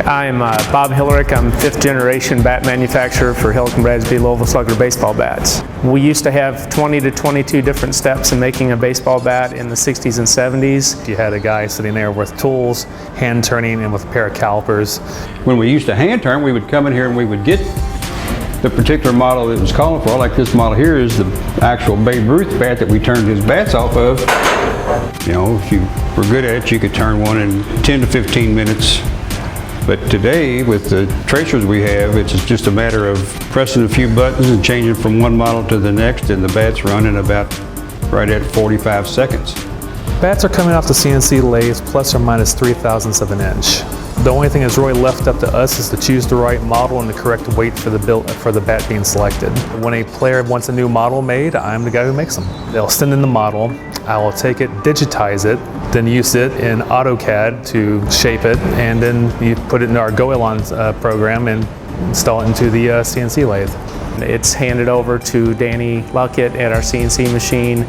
I'm Bob Hillerick. I'm fifth generation bat manufacturer for Hillick & Bradsby Louisville Slugger baseball bats. We used to have 20 to 22 different steps in making a baseball bat in the 60s and 70s. You had a guy sitting there with tools, hand turning, and with a pair of calipers. When we used to hand turn, we would come in here and we would get the particular model that was calling for. Like this model here is the actual Babe Ruth bat that we turned his bats off of. You know, if you were good at it, you could turn one in 10 to 15 minutes. But today, with the tracers we have, it's just a matter of pressing a few buttons and changing from one model to the next, and the bats run in about right at 45 seconds. Bats are coming off the CNC lathes plus or minus 3/1000ths of an inch. The only thing that's really left up to us is to choose the right model and the correct weight for the bat being selected. When a player wants a new model made, I'm the guy who makes them. They'll send in the model, I will take it, digitize it, then use it in AutoCAD to shape it, and then you put it in our Goelan program and install it into the CNC lathe. It's handed over to Danny Luckett at our CNC machine,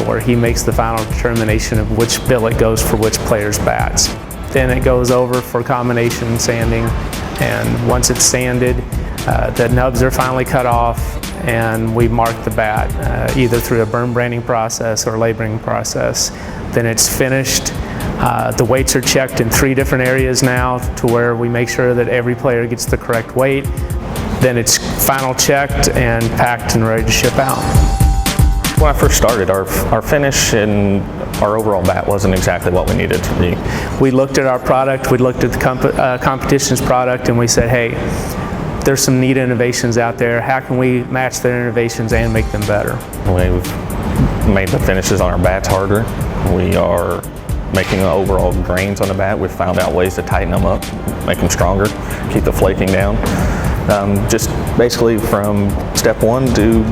where he makes the final determination of which billet goes for which player's bats. Then it goes over for combination sanding, and once it's sanded, the nubs are finally cut off, and we mark the bat either through a burn branding process or labeling process. Then it's finished. The weights are checked in 3 different areas now to where we make sure that every player gets the correct weight. Then it's final checked and packed and ready to ship out. When I first started, our finish and our overall bat wasn't exactly what we needed it to be. We looked at our product, we looked at the competition's product, and we said, hey, there's some neat innovations out there. How can we match their innovations and make them better? We've made the finishes on our bats harder. We are making overall grains on the bat. We've found out ways to tighten them up, make them stronger, keep the flaking down. Just basically from step 1 to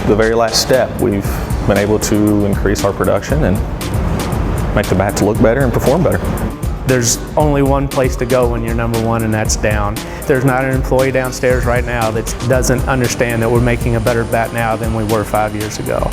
the very last step, we've been able to increase our production and make the bats look better and perform better. There's only one place to go when you're number 1, and that's down. There's not an employee downstairs right now that doesn't understand that we're making a better bat now than we were 5 years ago.